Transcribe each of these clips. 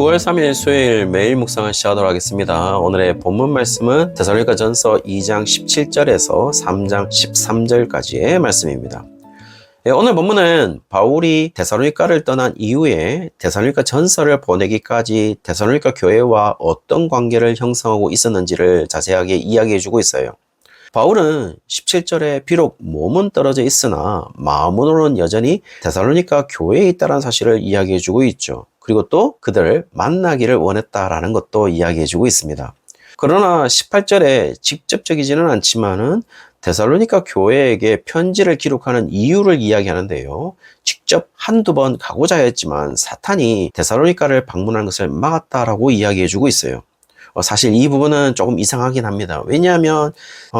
9월 3일 수요일 매일 묵상을 시작하도록 하겠습니다. 오늘의 본문 말씀은 데살로니가전서 2장 17절에서 3장 13절까지의 말씀입니다. 오늘 본문은 바울이 데살로니가를 떠난 이후에 데살로니가 전서를 보내기까지 데살로니가 교회와 어떤 관계를 형성하고 있었는지를 자세하게 이야기해주고 있어요. 바울은 17절에 비록 몸은 떨어져 있으나 마음으로는 여전히 데살로니가 교회에 있다는 사실을 이야기해주고 있죠. 그리고 또 그들을 만나기를 원했다라는 것도 이야기해주고 있습니다. 그러나 18절에 직접적이지는 않지만은 데살로니가 교회에게 편지를 기록하는 이유를 이야기하는데요. 직접 한두 번 가고자 했지만 사탄이 데살로니가를 방문하는 것을 막았다라고 이야기해주고 있어요. 사실 이 부분은 조금 이상하긴 합니다. 왜냐하면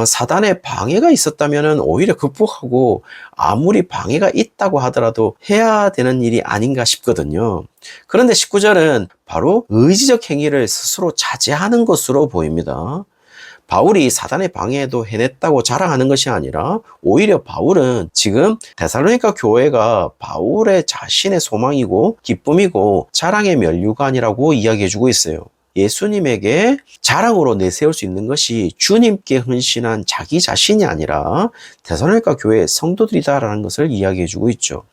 사단의 방해가 있었다면 오히려 극복하고 아무리 방해가 있다고 하더라도 해야 되는 일이 아닌가 싶거든요. 그런데 19절은 바로 의지적 행위를 스스로 자제하는 것으로 보입니다. 바울이 사단의 방해에도 해냈다고 자랑하는 것이 아니라 오히려 바울은 지금 데살로니가 교회가 바울의 자신의 소망이고 기쁨이고 자랑의 면류관이라고 이야기해주고 있어요. 예수님에게 자랑으로 내세울 수 있는 것이 주님께 헌신한 자기 자신이 아니라 데살로니가 교회의 성도들이다라는 것을 이야기해주고 있죠.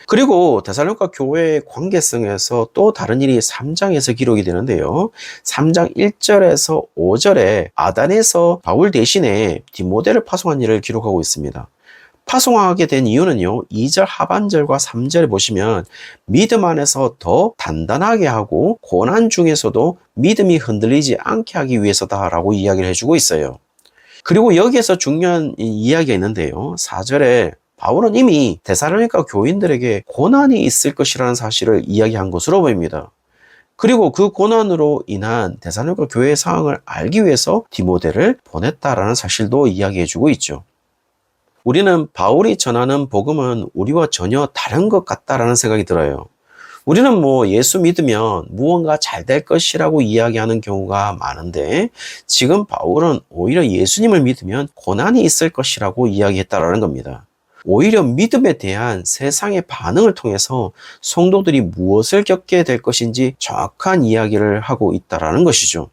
그리고 데살로니가 교회의 관계성에서 또 다른 일이 3장에서 기록이 되는데요. 3장 1절에서 5절에 아단에서 바울 대신에 디모데를 파송한 일을 기록하고 있습니다. 파송하게 된 이유는요, 2절 하반절과 3절에 보시면 믿음 안에서 더 단단하게 하고 고난 중에서도 믿음이 흔들리지 않게 하기 위해서다라고 이야기를 해주고 있어요. 그리고 여기에서 중요한 이야기가 있는데요. 4절에 바울은 이미 데살로니가 교인들에게 고난이 있을 것이라는 사실을 이야기한 것으로 보입니다. 그리고 그 고난으로 인한 데살로니가 교회의 상황을 알기 위해서 디모데를 보냈다라는 사실도 이야기해주고 있죠. 우리는 바울이 전하는 복음은 우리와 전혀 다른 것 같다라는 생각이 들어요. 우리는 예수 믿으면 무언가 잘 될 것이라고 이야기하는 경우가 많은데 지금 바울은 오히려 예수님을 믿으면 고난이 있을 것이라고 이야기했다라는 겁니다. 오히려 믿음에 대한 세상의 반응을 통해서 성도들이 무엇을 겪게 될 것인지 정확한 이야기를 하고 있다라는 것이죠.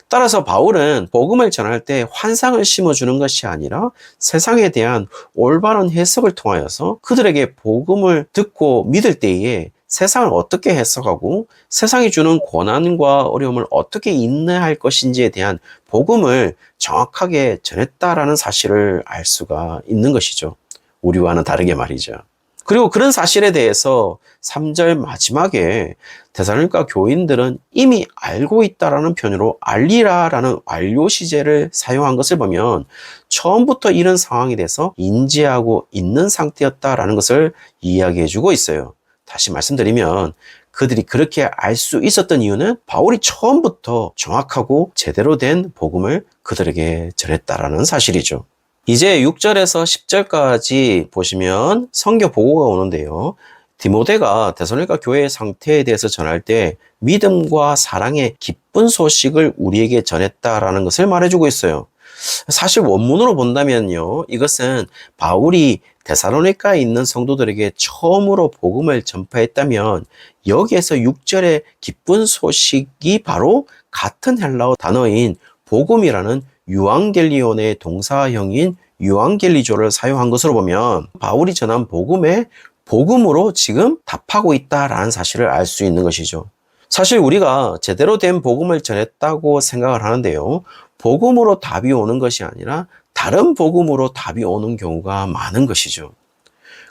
따라서 바울은 복음을 전할 때 환상을 심어주는 것이 아니라 세상에 대한 올바른 해석을 통하여서 그들에게 복음을 듣고 믿을 때에 세상을 어떻게 해석하고 세상이 주는 고난과 어려움을 어떻게 인내할 것인지에 대한 복음을 정확하게 전했다라는 사실을 알 수가 있는 것이죠. 우리와는 다르게 말이죠. 그리고 그런 사실에 대해서 3절 마지막에 데살로니가 교인들은 이미 알고 있다라는 표현으로 알리라라는 완료 시제를 사용한 것을 보면 처음부터 이런 상황에 대해서 인지하고 있는 상태였다라는 것을 이야기해주고 있어요. 다시 말씀드리면 그들이 그렇게 알 수 있었던 이유는 바울이 처음부터 정확하고 제대로 된 복음을 그들에게 전했다라는 사실이죠. 이제 6절에서 10절까지 보시면 선교 보고가 오는데요. 디모데가 데살로니가 교회의 상태에 대해서 전할 때 믿음과 사랑의 기쁜 소식을 우리에게 전했다라는 것을 말해주고 있어요. 사실 원문으로 본다면요, 이것은 바울이 데살로니가에 있는 성도들에게 처음으로 복음을 전파했다면 여기에서 6절의 기쁜 소식이 바로 같은 헬라어 단어인 복음이라는 유앙겔리온의 동사형인 유앙겔리조를 사용한 것으로 보면 바울이 전한 복음에 복음으로 지금 답하고 있다라는 사실을 알 수 있는 것이죠. 사실 우리가 제대로 된 복음을 전했다고 생각을 하는데요. 복음으로 답이 오는 것이 아니라 다른 복음으로 답이 오는 경우가 많은 것이죠.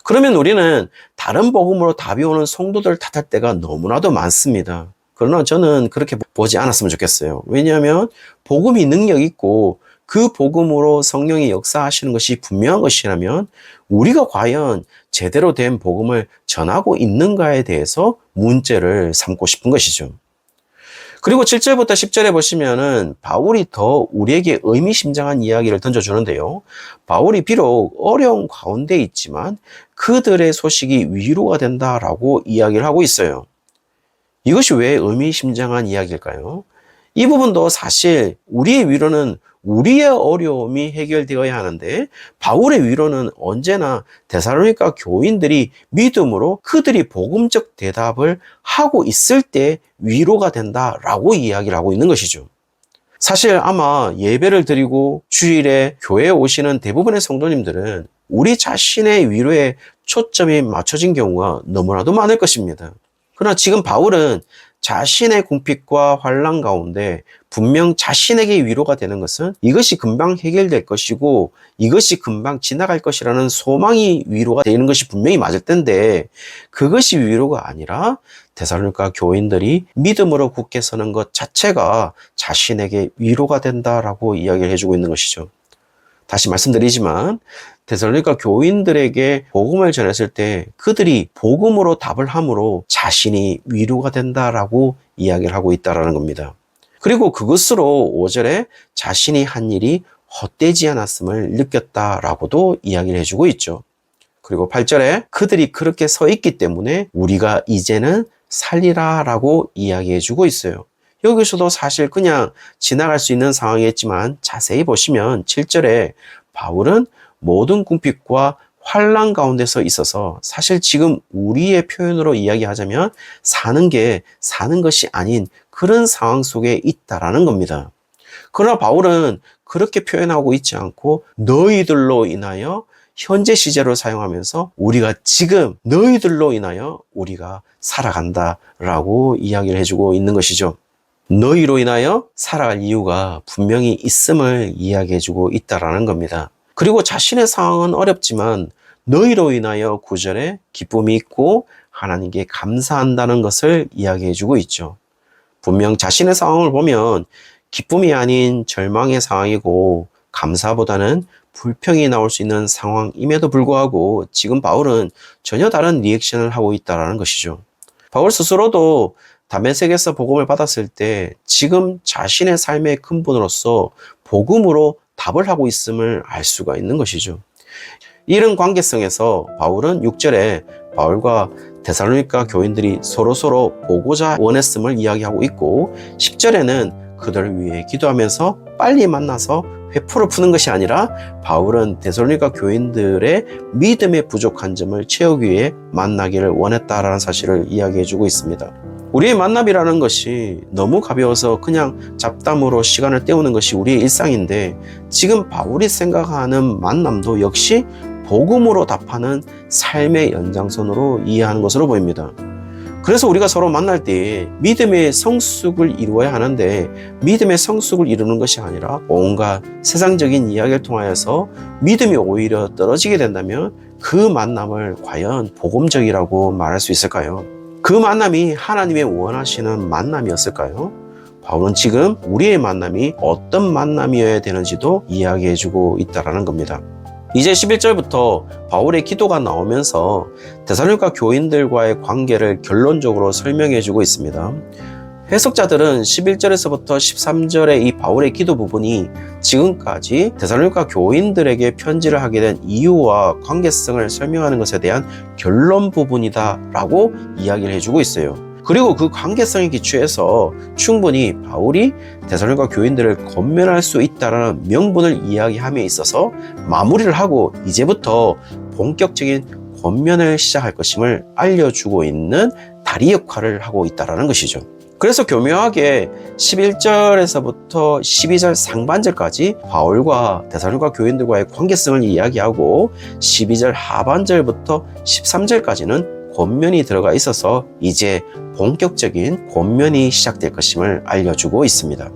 그러면 우리는 다른 복음으로 답이 오는 성도들 탓할 때가 너무나도 많습니다. 그러나 저는 그렇게 보지 않았으면 좋겠어요. 왜냐하면 복음이 능력 있고 그 복음으로 성령이 역사하시는 것이 분명한 것이라면 우리가 과연 제대로 된 복음을 전하고 있는가에 대해서 문제를 삼고 싶은 것이죠. 그리고 7절부터 10절에 보시면은 바울이 더 우리에게 의미심장한 이야기를 던져주는데요. 바울이 비록 어려운 가운데 있지만 그들의 소식이 위로가 된다라고 이야기를 하고 있어요. 이것이 왜 의미심장한 이야기일까요? 이 부분도 사실 우리의 위로는 우리의 어려움이 해결되어야 하는데 바울의 위로는 언제나 데살로니가 교인들이 믿음으로 그들이 복음적 대답을 하고 있을 때 위로가 된다라고 이야기를 하고 있는 것이죠. 사실 아마 예배를 드리고 주일에 교회에 오시는 대부분의 성도님들은 우리 자신의 위로에 초점이 맞춰진 경우가 너무나도 많을 것입니다. 그러나 지금 바울은 자신의 궁핍과 환난 가운데 분명 자신에게 위로가 되는 것은 이것이 금방 해결될 것이고 이것이 금방 지나갈 것이라는 소망이 위로가 되는 것이 분명히 맞을 텐데 그것이 위로가 아니라 데살로니가 교인들이 믿음으로 굳게 서는 것 자체가 자신에게 위로가 된다라고 이야기를 해주고 있는 것이죠. 다시 말씀드리지만 데살로니가 교인들에게 복음을 전했을 때 그들이 복음으로 답을 함으로 자신이 위로가 된다라고 이야기를 하고 있다라는 겁니다. 그리고 그것으로 5절에 자신이 한 일이 헛되지 않았음을 느꼈다라고도 이야기를 해주고 있죠. 그리고 8절에 그들이 그렇게 서 있기 때문에 우리가 이제는 살리라라고 이야기해주고 있어요. 여기서도 사실 그냥 지나갈 수 있는 상황이었지만 자세히 보시면 7절에 바울은 모든 궁핍과 환난 가운데서 있어서 사실 지금 우리의 표현으로 이야기하자면 사는 것이 아닌 그런 상황 속에 있다라는 겁니다. 그러나 바울은 그렇게 표현하고 있지 않고 너희들로 인하여 현재 시제로 사용하면서 우리가 지금 너희들로 인하여 우리가 살아간다라고 이야기를 해주고 있는 것이죠. 너희로 인하여 살아갈 이유가 분명히 있음을 이야기해주고 있다라는 겁니다. 그리고 자신의 상황은 어렵지만 너희로 인하여 9절에 기쁨이 있고 하나님께 감사한다는 것을 이야기해주고 있죠. 분명 자신의 상황을 보면 기쁨이 아닌 절망의 상황이고 감사보다는 불평이 나올 수 있는 상황임에도 불구하고 지금 바울은 전혀 다른 리액션을 하고 있다는 것이죠. 바울 스스로도 다메섹에서 복음을 받았을 때 지금 자신의 삶의 근본으로서 복음으로 답을 하고 있음을 알 수가 있는 것이죠. 이런 관계성에서 바울은 6절에 바울과 데살로니가 교인들이 서로 보고자 원했음을 이야기하고 있고 10절에는 그들을 위해 기도하면서 빨리 만나서 회포를 푸는 것이 아니라 바울은 데살로니가 교인들의 믿음의 부족한 점을 채우기 위해 만나기를 원했다라는 사실을 이야기해주고 있습니다. 우리의 만남이라는 것이 너무 가벼워서 그냥 잡담으로 시간을 때우는 것이 우리의 일상인데 지금 바울이 생각하는 만남도 역시 복음으로 답하는 삶의 연장선으로 이해하는 것으로 보입니다. 그래서 우리가 서로 만날 때 믿음의 성숙을 이루어야 하는데 믿음의 성숙을 이루는 것이 아니라 온갖 세상적인 이야기를 통하여서 믿음이 오히려 떨어지게 된다면 그 만남을 과연 복음적이라고 말할 수 있을까요? 그 만남이 하나님의 원하시는 만남이었을까요? 바울은 지금 우리의 만남이 어떤 만남이어야 되는지도 이야기해주고 있다는 겁니다. 이제 11절부터 바울의 기도가 나오면서 데살로니가 교인들과의 관계를 결론적으로 설명해주고 있습니다. 해석자들은 11절에서부터 13절의 이 바울의 기도 부분이 지금까지 데살로니가 교인들에게 편지를 하게 된 이유와 관계성을 설명하는 것에 대한 결론 부분이다라고 이야기를 해주고 있어요. 그리고 그 관계성에 기초해서 충분히 바울이 데살로니가 교인들을 권면할 수 있다는 명분을 이야기함에 있어서 마무리를 하고 이제부터 본격적인 권면을 시작할 것임을 알려주고 있는 다리 역할을 하고 있다는 것이죠. 그래서 교묘하게 11절에서부터 12절 상반절까지 바울과 데살로니가 교인들과의 관계성을 이야기하고 12절 하반절부터 13절까지는 권면이 들어가 있어서 이제 본격적인 권면이 시작될 것임을 알려주고 있습니다.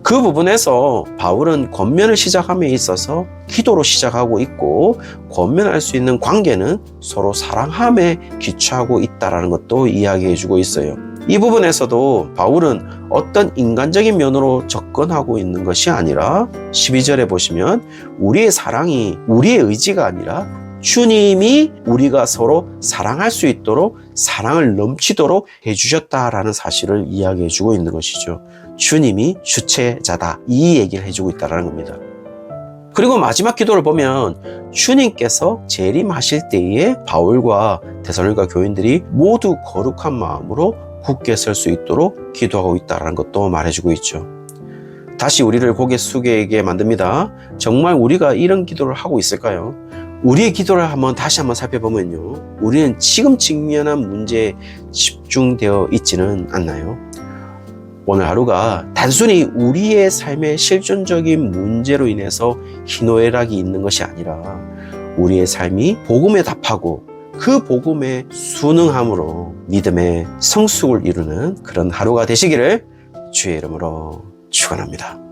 그 부분에서 바울은 권면을 시작함에 있어서 기도로 시작하고 있고 권면할 수 있는 관계는 서로 사랑함에 기초하고 있다는 것도 이야기해주고 있어요. 이 부분에서도 바울은 어떤 인간적인 면으로 접근하고 있는 것이 아니라 12절에 보시면 우리의 사랑이 우리의 의지가 아니라 주님이 우리가 서로 사랑할 수 있도록 사랑을 넘치도록 해주셨다라는 사실을 이야기해주고 있는 것이죠. 주님이 주체자다 이 얘기를 해주고 있다는 겁니다. 그리고 마지막 기도를 보면 주님께서 재림하실 때에 바울과 데살로니가 교인들이 모두 거룩한 마음으로 굳게 설 수 있도록 기도하고 있다는 것도 말해주고 있죠. 다시 우리를 고개 숙이게 만듭니다. 정말 우리가 이런 기도를 하고 있을까요? 우리의 기도를 다시 한번 살펴보면요, 우리는 지금 직면한 문제에 집중되어 있지는 않나요? 오늘 하루가 단순히 우리의 삶의 실존적인 문제로 인해서 희노애락이 있는 것이 아니라 우리의 삶이 복음에 답하고 그 복음에 순응함으로 믿음의 성숙을 이루는 그런 하루가 되시기를 주의 이름으로 축원합니다.